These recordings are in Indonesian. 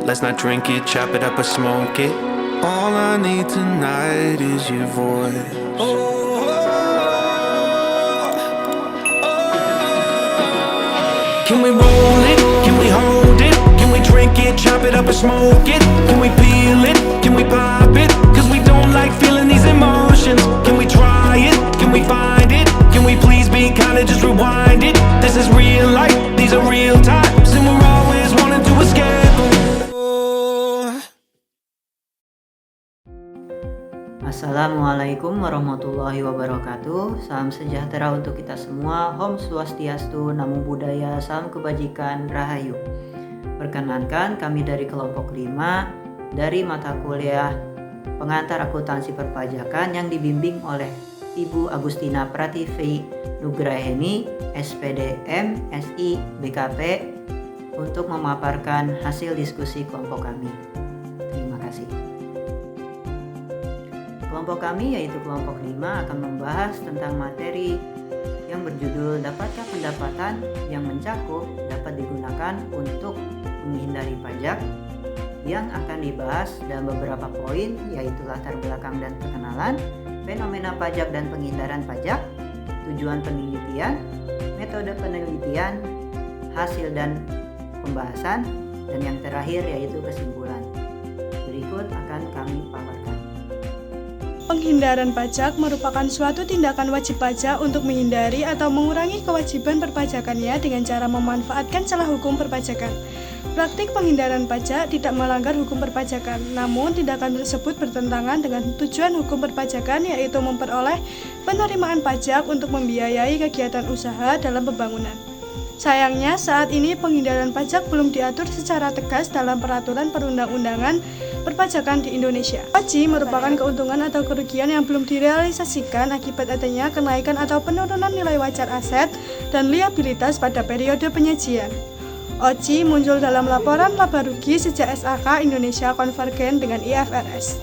Let's not drink it, chop it up or smoke it. All I need tonight is your voice. Can we roll it? Can we hold it? Can we drink it, chop it up or smoke it? Can we peel it? Can we pop it? Cause we don't like feeling these emotions. Can we try it? Can we find it? Can we please be kind of just rewind it? This is real life, these are real times, and we're always wanting to escape them. Assalamualaikum warahmatullahi wabarakatuh. Salam sejahtera untuk kita semua. Om Swastiastu, Namo Buddhaya, Salam Kebajikan, Rahayu. Perkenankan kami dari kelompok 5 dari mata kuliah Pengantar Akuntansi Perpajakan yang dibimbing oleh Ibu Agustina Prativi Nugraheni, SPD MSI BKP, untuk memaparkan hasil diskusi kelompok kami. Terima kasih. Kelompok kami yaitu kelompok 5 akan membahas tentang materi yang berjudul Dapatkah pendapatan yang mencakup dapat digunakan untuk menghindari pajak, yang akan dibahas dalam beberapa poin, yaitu latar belakang dan perkenalan, fenomena pajak dan penghindaran pajak, tujuan penelitian, metode penelitian, hasil dan pembahasan, dan yang terakhir yaitu kesimpulan. Berikut akan kami paparkan. Penghindaran pajak merupakan suatu tindakan wajib pajak untuk menghindari atau mengurangi kewajiban perpajakannya dengan cara memanfaatkan celah hukum perpajakan. Praktik penghindaran pajak tidak melanggar hukum perpajakan, namun tindakan tersebut bertentangan dengan tujuan hukum perpajakan, yaitu memperoleh penerimaan pajak untuk membiayai kegiatan usaha dalam pembangunan. Sayangnya, saat ini penghindaran pajak belum diatur secara tegas dalam peraturan perundang-undangan perpajakan di Indonesia. Wajib merupakan keuntungan atau kerugian yang belum direalisasikan akibat adanya kenaikan atau penurunan nilai wajar aset dan liabilitas pada periode penyajian. OJI muncul dalam laporan laba rugi sejak SAK Indonesia konvergen dengan IFRS.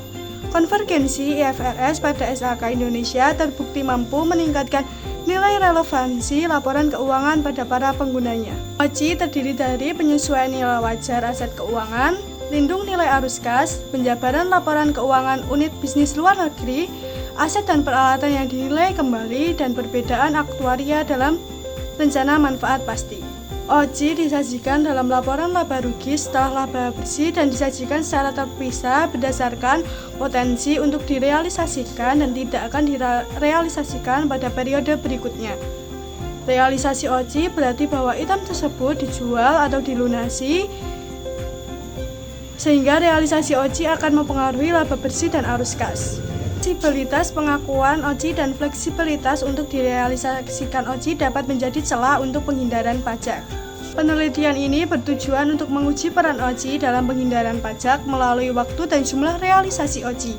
Konvergensi IFRS pada SAK Indonesia terbukti mampu meningkatkan nilai relevansi laporan keuangan pada para penggunanya. OJI terdiri dari penyesuaian nilai wajar aset keuangan, lindung nilai arus kas, penjabaran laporan keuangan unit bisnis luar negeri, aset dan peralatan yang dinilai kembali, dan perbedaan aktuaria dalam rencana manfaat pasti. OJI disajikan dalam laporan laba rugi setelah laba bersih dan disajikan secara terpisah berdasarkan potensi untuk direalisasikan dan tidak akan direalisasikan pada periode berikutnya. Realisasi OJI berarti bahwa item tersebut dijual atau dilunasi, sehingga realisasi OJI akan mempengaruhi laba bersih dan arus kas. Fleksibilitas pengakuan OJI dan fleksibilitas untuk direalisasikan OJI dapat menjadi celah untuk penghindaran pajak. Penelitian ini bertujuan untuk menguji peran OJI dalam penghindaran pajak melalui waktu dan jumlah realisasi OJI.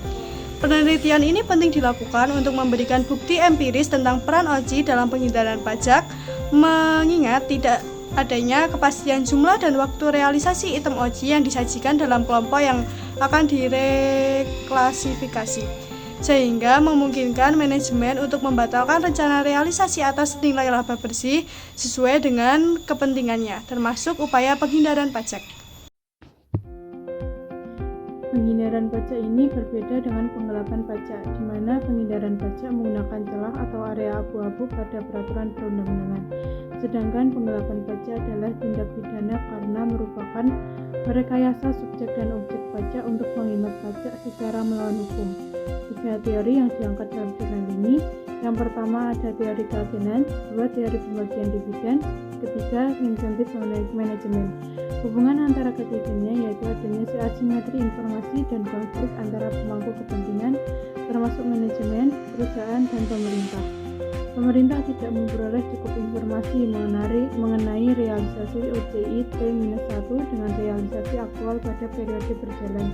Penelitian ini penting dilakukan untuk memberikan bukti empiris tentang peran OJI dalam penghindaran pajak, mengingat tidak adanya kepastian jumlah dan waktu realisasi item OJI yang disajikan dalam kelompok yang akan direklasifikasi, sehingga memungkinkan manajemen untuk membatalkan rencana realisasi atas nilai laba bersih sesuai dengan kepentingannya, termasuk upaya penghindaran pajak. Penghindaran pajak ini berbeda dengan penggelapan pajak, di mana penghindaran pajak menggunakan celah atau area abu-abu pada peraturan perundang-undangan. Sedangkan penggelapan pajak adalah tindak pidana karena merupakan merekayasa subjek dan objek pajak untuk menghemat pajak secara melawan hukum. 3 teori yang diangkat dalam jurnal ini. Yang pertama ada teori governance, 2 teori pembagian dividen, ketiga insentif manajemen. Hubungan antara ketiganya yaitu adanya asimetri informasi dan konflik antara pemangku kepentingan, termasuk manajemen, perusahaan, dan pemerintah. Pemerintah tidak memperoleh cukup informasi mengenai realisasi OJI T-1 dengan realisasi aktual pada periode berjalan.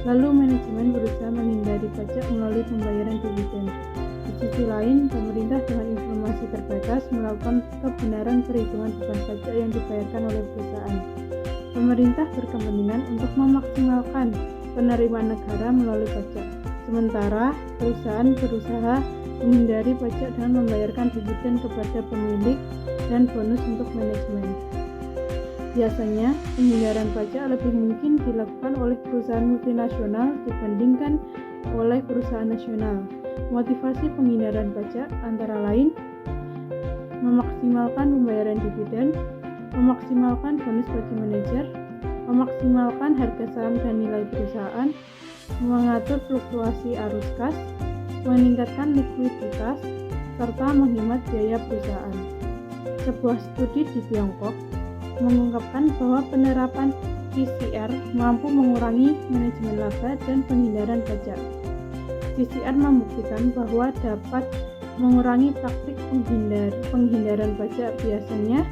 Lalu manajemen berusaha menghindari pajak melalui pembayaran dividen. Di sisi lain, pemerintah dengan informasi terbatas melakukan kebenaran perhitungan beban pajak yang dibayarkan oleh perusahaan. Pemerintah berkepentingan untuk memaksimalkan penerimaan negara melalui pajak, sementara perusahaan berusaha menghindari pajak dengan membayarkan dividen kepada pemilik dan bonus untuk manajemen. Biasanya, penghindaran pajak lebih mungkin dilakukan oleh perusahaan multinasional dibandingkan oleh perusahaan nasional. Motivasi penghindaran pajak antara lain memaksimalkan pembayaran dividen, memaksimalkan bonus bagi manajer, memaksimalkan harga saham dan nilai perusahaan, mengatur fluktuasi arus kas, meningkatkan likuiditas, serta menghemat biaya perusahaan. Sebuah studi di Tiongkok mengungkapkan bahwa penerapan CSR mampu mengurangi manajemen laba dan penghindaran pajak. CSR membuktikan bahwa dapat mengurangi praktik penghindaran pajak. Biasanya,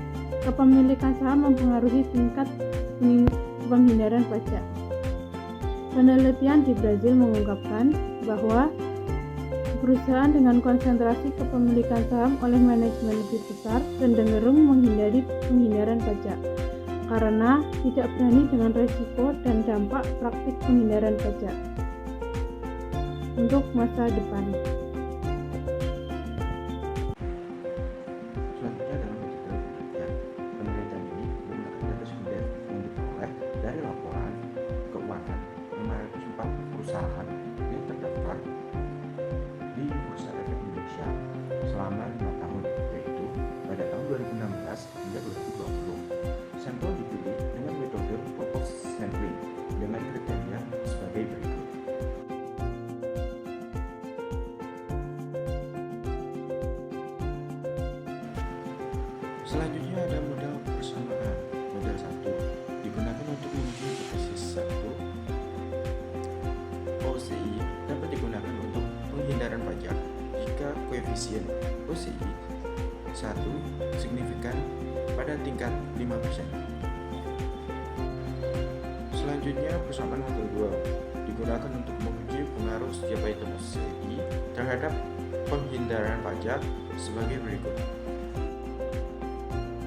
kepemilikan saham mempengaruhi tingkat penghindaran pajak. Penelitian di Brazil mengungkapkan bahwa perusahaan dengan konsentrasi kepemilikan saham oleh manajemen lebih besar cenderung menghindari penghindaran pajak karena tidak berani dengan risiko dan dampak praktik penghindaran pajak untuk masa depan. Selanjutnya dalam digital penelitian, penelitian ini menggunakan data sumber yang diperoleh dari laporan keuangan 504 perusahaan yang terdaftar di Bursa Efek Indonesia selama 5 tahun, yaitu pada tahun 2016 hingga 2020. Sampel dipilih dengan metode purpose sampling dengan kriteria sebagai berikut. Selanjutnya ada modal persamaan. Modal 1 digunakan untuk menguji hipotesis 1. OCI dapat digunakan untuk penghindaran pajak jika koefisien OCI 1 signifikan pada tingkat 5%. Selanjutnya persamaan model 2 digunakan untuk menguji pengaruh setiap item OCI terhadap penghindaran pajak sebagai berikut.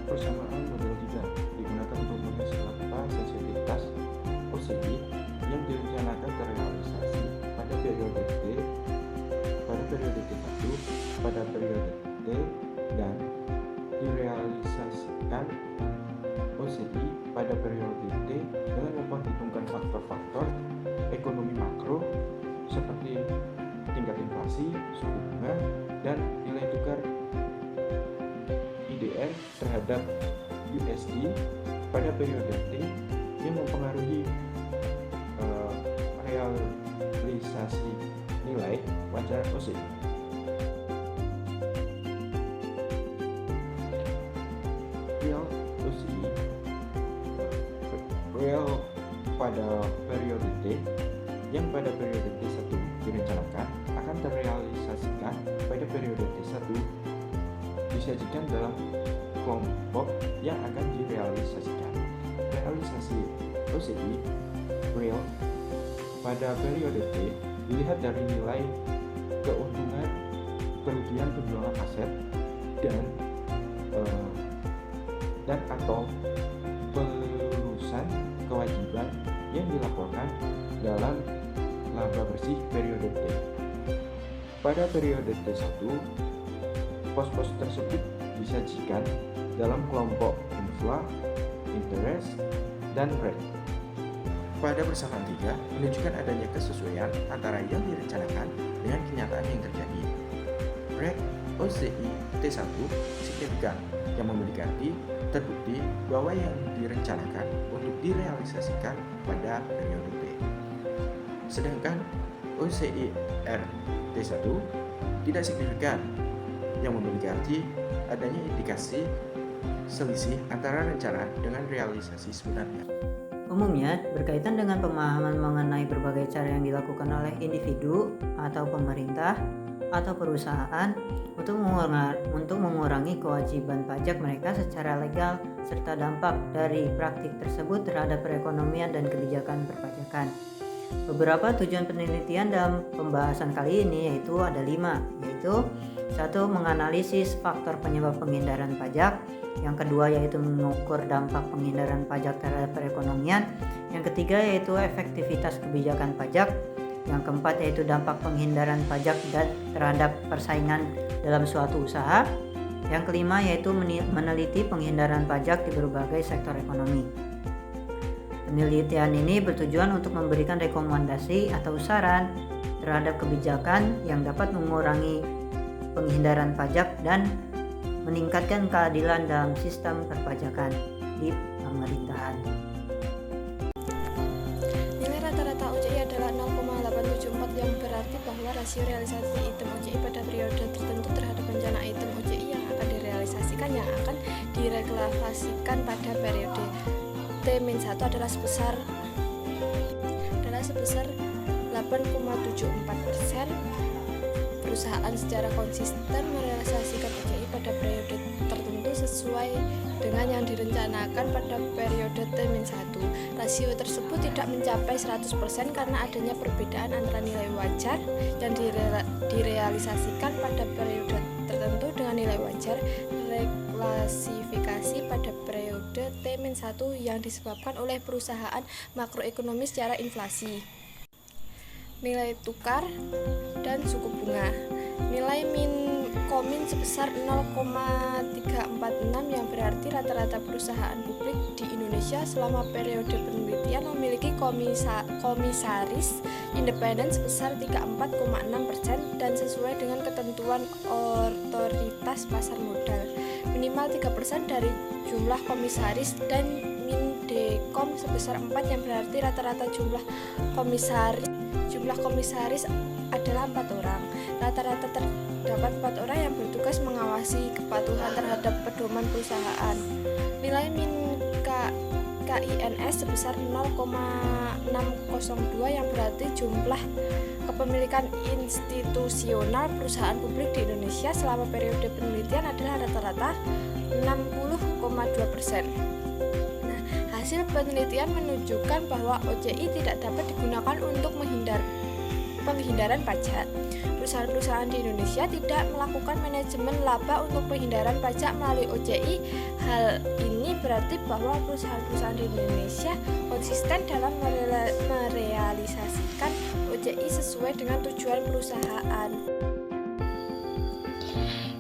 Persamaan model 3 digunakan untuk menguji apa sensitivitas OCI yang direncanakan terrealisasi pada periode T, pada periode T1, pada periode T, dan direalisasikan OCI pada periode T dengan memperhitungkan faktor-faktor ekonomi makro seperti tingkat inflasi, suku bunga, dan nilai tukar IDR terhadap USD pada periode T yang mempengaruhi realisasi nilai wajar OCI. Real OCI real pada periode T yang pada periode T1 direncanakan akan terrealisasikan pada periode T1 disajikan dalam kelompok yang akan direalisasikan. Realisasi OCI real pada periode T dilihat dari nilai keuntungan, kerugian penjualan aset dan atau pelurusan kewajiban yang dilaporkan dalam laba bersih periode T. Pada periode T1, pos-pos tersebut disajikan dalam kelompok infla, interest, dan rate. Pada persamaan 3 menunjukkan adanya kesesuaian antara yang direncanakan dengan kenyataan yang terjadi. Rate OCI T1 signifikan, yang memiliki arti terbukti bahwa yang direncanakan untuk direalisasikan pada periode T. Sedangkan OCIR T1 tidak signifikan, yang memiliki arti adanya indikasi selisih antara rencana dengan realisasi sebenarnya. Umumnya berkaitan dengan pemahaman mengenai berbagai cara yang dilakukan oleh individu atau pemerintah atau perusahaan untuk mengurangi kewajiban pajak mereka secara legal serta dampak dari praktik tersebut terhadap perekonomian dan kebijakan perpajakan. Beberapa tujuan penelitian dalam pembahasan kali ini yaitu ada 5, yaitu 1. Menganalisis faktor penyebab penghindaran pajak. Yang kedua yaitu mengukur dampak penghindaran pajak terhadap perekonomian. Yang ketiga yaitu efektivitas kebijakan pajak. Yang keempat yaitu dampak penghindaran pajak terhadap persaingan dalam suatu usaha. Yang kelima yaitu meneliti penghindaran pajak di berbagai sektor ekonomi. Penelitian ini bertujuan untuk memberikan rekomendasi atau saran terhadap kebijakan yang dapat mengurangi penghindaran pajak dan meningkatkan keadilan dalam sistem perpajakan di pemerintahan. Nilai rata-rata OCI adalah 0,874 yang berarti bahwa rasio realisasi item OCI pada periode tertentu terhadap rencana item OCI yang akan direalisasikan yang akan direklamasikan pada periode T-1 adalah sebesar 8,74%. Perusahaan secara konsisten merealisasikan OCI pada periode tertentu sesuai dengan yang direncanakan pada periode T-1. Rasio tersebut tidak mencapai 100% karena adanya perbedaan antara nilai wajar yang direalisasikan pada periode tertentu dengan nilai wajar reklasifikasi pada periode T-1 yang disebabkan oleh perusahaan makroekonomi secara inflasi, nilai tukar, dan suku bunga. Nilai min sebesar 0,346 yang berarti rata-rata perusahaan publik di Indonesia selama periode penelitian memiliki komisaris independen sebesar 34,6% dan sesuai dengan ketentuan otoritas pasar modal. Minimal 3% dari jumlah komisaris dan Mindekom sebesar 4 yang berarti rata-rata jumlah komisaris adalah 4 orang. Rata-rata terdapat 4 orang yang bertugas mengawasi kepatuhan terhadap pedoman perusahaan. Nilai min KINS sebesar 0,602 yang berarti jumlah kepemilikan institusional perusahaan publik di Indonesia selama periode penelitian adalah rata-rata 60,2%. Nah, hasil penelitian menunjukkan bahwa OCI tidak dapat digunakan untuk penghindaran pajak. Perusahaan-perusahaan di Indonesia tidak melakukan manajemen laba untuk penghindaran pajak melalui OCI. Hal ini berarti bahwa perusahaan-perusahaan di Indonesia konsisten dalam merealisasikan OCI sesuai dengan tujuan perusahaan.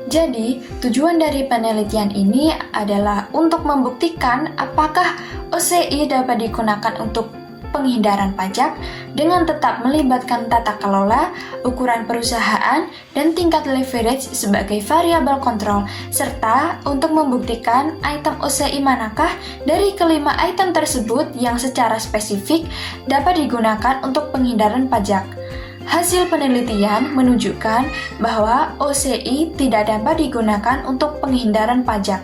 Jadi, tujuan dari penelitian ini adalah untuk membuktikan apakah OCI dapat digunakan untuk penghindaran pajak dengan tetap melibatkan tata kelola, ukuran perusahaan, dan tingkat leverage sebagai variabel kontrol, serta untuk membuktikan item OCI manakah dari kelima item tersebut yang secara spesifik dapat digunakan untuk penghindaran pajak. Hasil penelitian menunjukkan bahwa OCI tidak dapat digunakan untuk penghindaran pajak.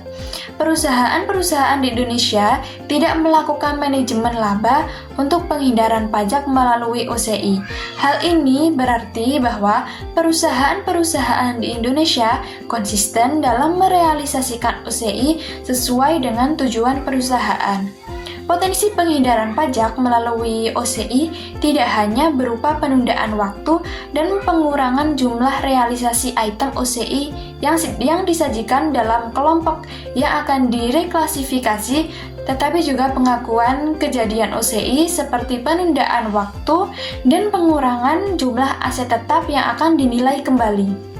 Perusahaan-perusahaan di Indonesia tidak melakukan manajemen laba untuk penghindaran pajak melalui OCI. Hal ini berarti bahwa perusahaan-perusahaan di Indonesia konsisten dalam merealisasikan OCI sesuai dengan tujuan perusahaan. Potensi penghindaran pajak melalui OCI tidak hanya berupa penundaan waktu dan pengurangan jumlah realisasi item OCI yang disajikan dalam kelompok yang akan direklasifikasi, tetapi juga pengakuan kejadian OCI seperti penundaan waktu dan pengurangan jumlah aset tetap yang akan dinilai kembali.